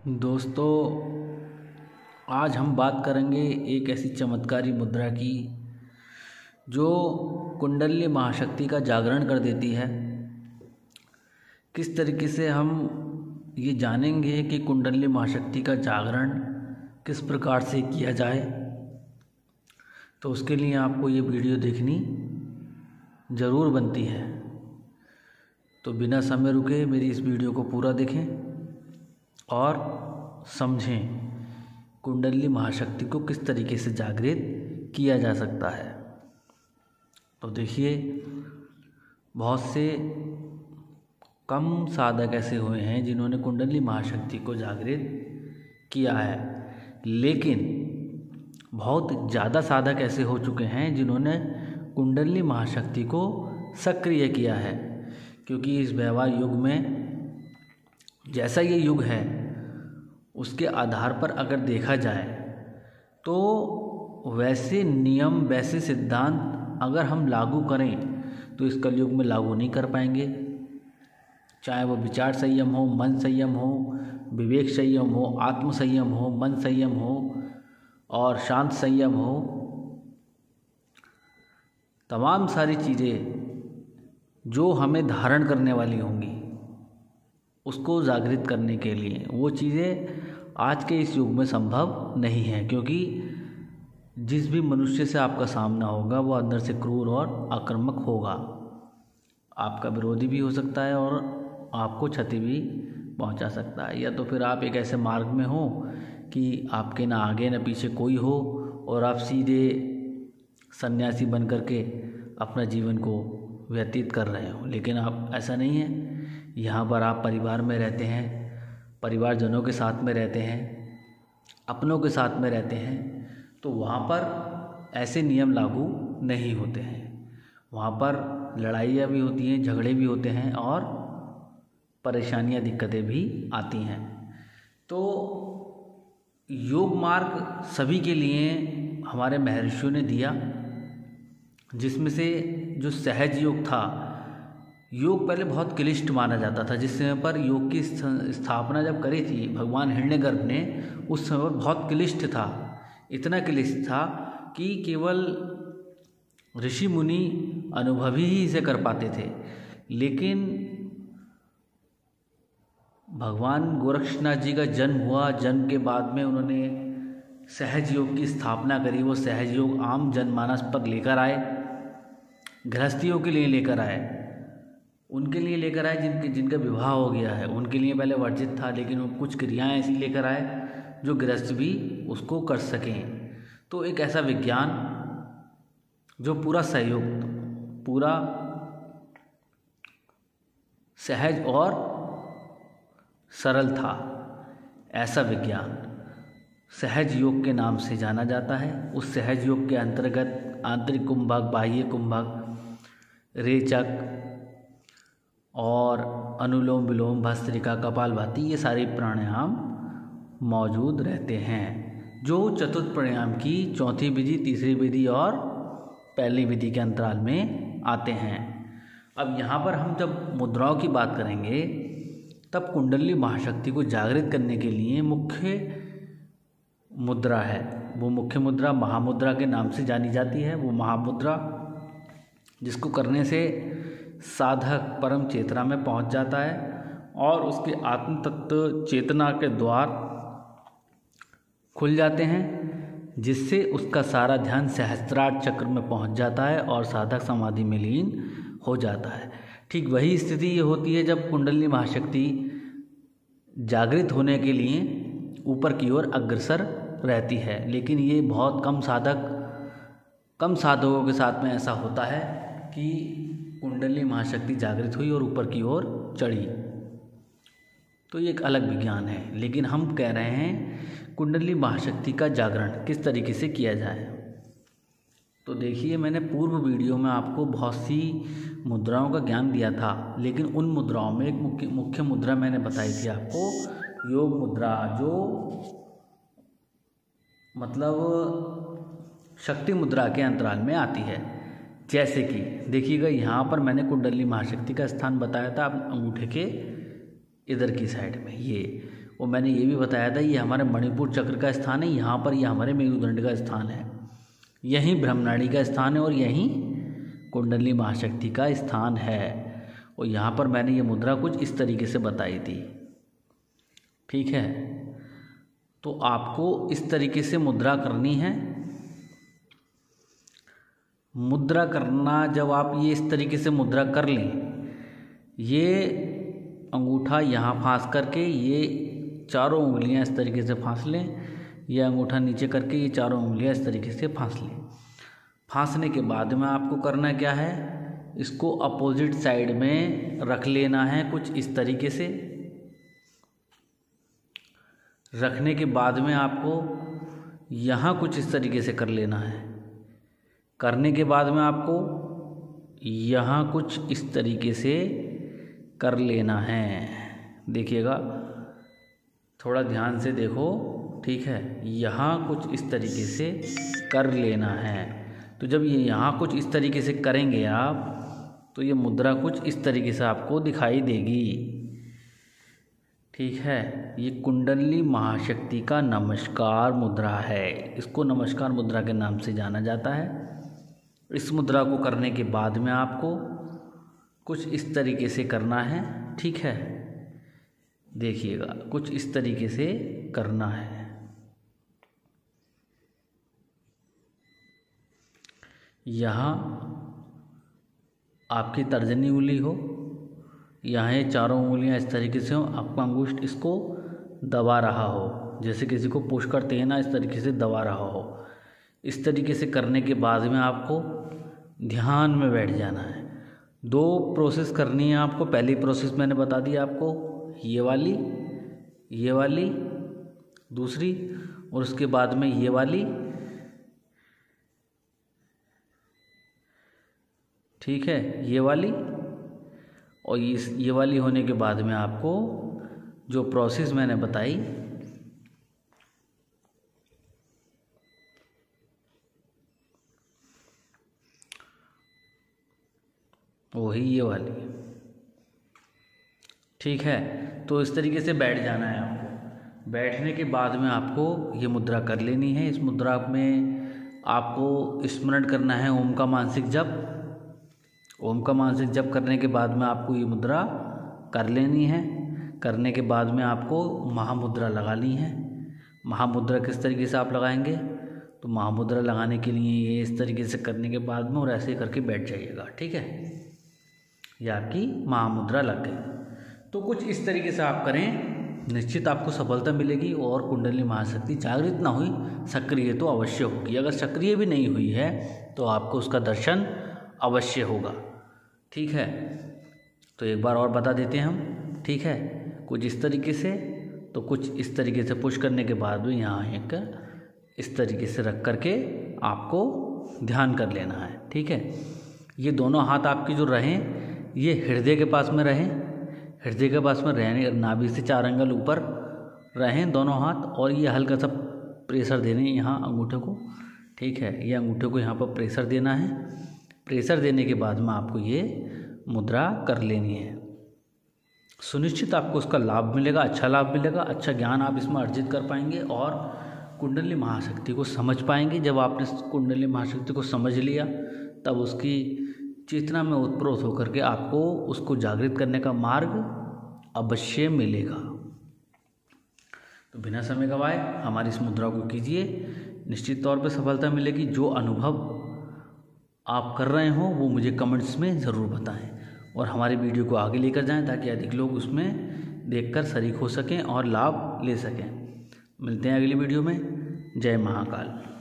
दोस्तों, आज हम बात करेंगे एक ऐसी चमत्कारी मुद्रा की जो कुंडली महाशक्ति का जागरण कर देती है। किस तरीके से हम ये जानेंगे कि कुंडली महाशक्ति का जागरण किस प्रकार से किया जाए, तो उसके लिए आपको ये वीडियो देखनी ज़रूर बनती है। तो बिना समय रुके मेरी इस वीडियो को पूरा देखें और समझें कुंडली महाशक्ति को किस तरीके से जागृत किया जा सकता है। तो देखिए, बहुत से कम साधक ऐसे हुए हैं जिन्होंने कुंडली महाशक्ति को जागृत किया है, लेकिन बहुत ज़्यादा साधक ऐसे हो चुके हैं जिन्होंने कुंडली महाशक्ति को सक्रिय किया है। क्योंकि इस व्यवहार युग में जैसा ये युग है उसके आधार पर अगर देखा जाए तो वैसे नियम, वैसे सिद्धांत अगर हम लागू करें तो इस कलयुग में लागू नहीं कर पाएंगे। चाहे वो विचार संयम हो, मन संयम हो, विवेक संयम हो, आत्म संयम हो, मन संयम हो और शांत संयम हो, तमाम सारी चीज़ें जो हमें धारण करने वाली होंगी उसको जागृत करने के लिए वो चीज़ें आज के इस युग में संभव नहीं है। क्योंकि जिस भी मनुष्य से आपका सामना होगा वो अंदर से क्रूर और आक्रामक होगा, आपका विरोधी भी हो सकता है और आपको क्षति भी पहुंचा सकता है। या तो फिर आप एक ऐसे मार्ग में हो कि आपके ना आगे ना पीछे कोई हो और आप सीधे सन्यासी बन करके अपना जीवन को व्यतीत कर रहे हो, लेकिन आप ऐसा नहीं है। यहाँ पर आप परिवार में रहते हैं, परिवारजनों के साथ में रहते हैं, अपनों के साथ में रहते हैं, तो वहाँ पर ऐसे नियम लागू नहीं होते हैं। वहाँ पर लड़ाइयाँ भी होती हैं, झगड़े भी होते हैं और परेशानियाँ, दिक्कतें भी आती हैं। तो योग मार्ग सभी के लिए हमारे महर्षियों ने दिया, जिसमें से जो सहज योग था, योग पहले बहुत क्लिष्ट माना जाता था। जिस समय पर योग की स्थापना जब करी थी भगवान हिरण्यगर्भ ने, उस समय पर बहुत क्लिष्ट था। इतना क्लिष्ट था कि केवल ऋषि मुनि अनुभवी ही इसे कर पाते थे। लेकिन भगवान गोरक्षनाथ जी का जन्म हुआ, जन्म के बाद में उन्होंने सहज योग की स्थापना करी। वो सहज योग आम जनमानस पर लेकर आए, गृहस्थियों के लिए लेकर आए, उनके लिए लेकर आए जिनका विवाह हो गया है, उनके लिए पहले वर्जित था, लेकिन वो कुछ क्रियाएं ऐसी लेकर आए जो गृहस्थ भी उसको कर सकें। तो एक ऐसा विज्ञान जो पूरा सहयोग, पूरा सहज और सरल था, ऐसा विज्ञान सहज योग के नाम से जाना जाता है। उस सहज योग के अंतर्गत आंतरिक कुंभक, बाह्य कुंभक, रेचक और अनुलोम विलोम, भस्त्रिका, कपालभाति, ये सारे प्राणायाम मौजूद रहते हैं, जो चतुर्थ प्राणायाम की चौथी विधि, तीसरी विधि और पहली विधि के अंतराल में आते हैं। अब यहाँ पर हम जब मुद्राओं की बात करेंगे तब कुंडली महाशक्ति को जागृत करने के लिए मुख्य मुद्रा है। वो मुख्य मुद्रा महामुद्रा के नाम से जानी जाती है। वो महामुद्रा जिसको करने से साधक परम चेतना में पहुंच जाता है और उसके आत्म तत्व चेतना के द्वार खुल जाते हैं, जिससे उसका सारा ध्यान सहस्त्रार चक्र में पहुंच जाता है और साधक समाधि में लीन हो जाता है। ठीक वही स्थिति ये होती है जब कुंडली महाशक्ति जागृत होने के लिए ऊपर की ओर अग्रसर रहती है। लेकिन ये बहुत कम साधकों के साथ में ऐसा होता है कि कुंडली महाशक्ति जागृत हुई और ऊपर की ओर चढ़ी। तो ये एक अलग विज्ञान है, लेकिन हम कह रहे हैं कुंडली महाशक्ति का जागरण किस तरीके से किया जाए। तो देखिए, मैंने पूर्व वीडियो में आपको बहुत सी मुद्राओं का ज्ञान दिया था, लेकिन उन मुद्राओं में एक मुख्य मुद्रा मैंने बताई थी आपको, योग मुद्रा, जो मतलब शक्ति मुद्रा के अंतराल में आती है। जैसे कि देखिएगा, यहाँ पर मैंने कुंडली महाशक्ति का स्थान बताया था, आप अंगूठे के इधर की साइड में, ये और मैंने ये भी बताया था ये हमारे मणिपुर चक्र का स्थान है, यहाँ पर ये हमारे मेरुदंड का स्थान है, यहीं ब्रह्मनाड़ी का स्थान है और यहीं कुंडली महाशक्ति का स्थान है। और यहाँ पर मैंने ये मुद्रा कुछ इस तरीके से बताई थी, ठीक है। तो आपको इस तरीके से मुद्रा करनी है। मुद्रा करना, जब आप ये इस तरीके से मुद्रा कर लें, ये अंगूठा यहाँ फांस करके ये चारों उंगलियाँ इस तरीके से फांस लें, ये अंगूठा नीचे करके ये चारों उंगलियाँ इस तरीके से फांस लें। फांसने के बाद में आपको करना क्या है, इसको अपोजिट साइड में रख लेना है कुछ इस तरीके से। रखने के बाद में आपको यहाँ कुछ इस तरीके से कर लेना है। करने के बाद में आपको यहाँ कुछ इस तरीके से कर लेना है। देखिएगा, थोड़ा ध्यान से देखो, ठीक है। यहाँ कुछ इस तरीके से कर लेना है। तो जब ये यहाँ कुछ इस तरीके से करेंगे आप, तो ये मुद्रा कुछ इस तरीके से आपको दिखाई देगी, ठीक है। ये कुंडली महाशक्ति का नमस्कार मुद्रा है, इसको नमस्कार मुद्रा के नाम से जाना जाता है। इस मुद्रा को करने के बाद में आपको कुछ इस तरीके से करना है, ठीक है। देखिएगा, कुछ इस तरीके से करना है। यहाँ आपकी तर्जनी उंगली हो, यहाँ ये चारों उंगलियाँ इस तरीके से हो, आपका अंगूष्ठ इसको दबा रहा हो, जैसे किसी को पुश करते हैं ना, इस तरीके से दबा रहा हो। इस तरीके से करने के बाद में आपको ध्यान में बैठ जाना है। 2 प्रोसेस करनी है आपको। पहली प्रोसेस मैंने बता दी आपको, ये वाली दूसरी, और उसके बाद में ये वाली, ठीक है, ये वाली। और ये वाली होने के बाद में आपको जो प्रोसेस मैंने बताई, वही ये वाली, ठीक है। तो इस तरीके से बैठ जाना है आपको। बैठने के बाद में आपको ये मुद्रा कर लेनी है। इस मुद्रा में आपको स्मरण करना है ओम का मानसिक जप। ओम का मानसिक जप करने के बाद में आपको ये मुद्रा कर लेनी है। करने के बाद में आपको महामुद्रा लगानी है। महामुद्रा किस तरीके से आप लगाएंगे, तो महामुद्रा लगाने के लिए ये इस तरीके से करने के बाद में और ऐसे करके बैठ जाइएगा, ठीक है। ये आपकी महामुद्रा लग गई। तो कुछ इस तरीके से आप करें, निश्चित आपको सफलता मिलेगी। और कुंडली महाशक्ति जागृत ना हुई, सक्रिय तो अवश्य होगी। अगर सक्रिय भी नहीं हुई है तो आपको उसका दर्शन अवश्य होगा, ठीक है। तो एक बार और बता देते हैं हम, ठीक है। कुछ इस तरीके से, तो कुछ इस तरीके से पुश करने के बाद में यहाँ एक इस तरीके से रख करके आपको ध्यान कर लेना है, ठीक है। ये दोनों हाथ आपके जो रहें, ये हृदय के पास में रहें। हृदय के पास में रहने, नाभि से 4 अंगुल ऊपर रहें दोनों हाथ। और ये हल्का सा प्रेशर देने यहाँ अंगूठे को, ठीक है। ये अंगूठे को यहाँ पर प्रेशर देना है। प्रेशर देने के बाद में आपको ये मुद्रा कर लेनी है। सुनिश्चित आपको उसका लाभ मिलेगा, अच्छा लाभ मिलेगा, अच्छा ज्ञान आप इसमें अर्जित कर पाएंगे और कुंडली महाशक्ति को समझ पाएंगे। जब आपने कुंडली महाशक्ति को समझ लिया, तब उसकी चेतना में उत्प्रोत होकर के आपको उसको जागृत करने का मार्ग अवश्य मिलेगा। तो बिना समय गवाए हमारी इस मुद्रा को कीजिए, निश्चित तौर पे सफलता मिलेगी। जो अनुभव आप कर रहे हो वो मुझे कमेंट्स में ज़रूर बताएं और हमारी वीडियो को आगे लेकर जाएं, ताकि अधिक लोग उसमें देखकर शरीक हो सकें और लाभ ले सकें। मिलते हैं अगली वीडियो में। जय महाकाल।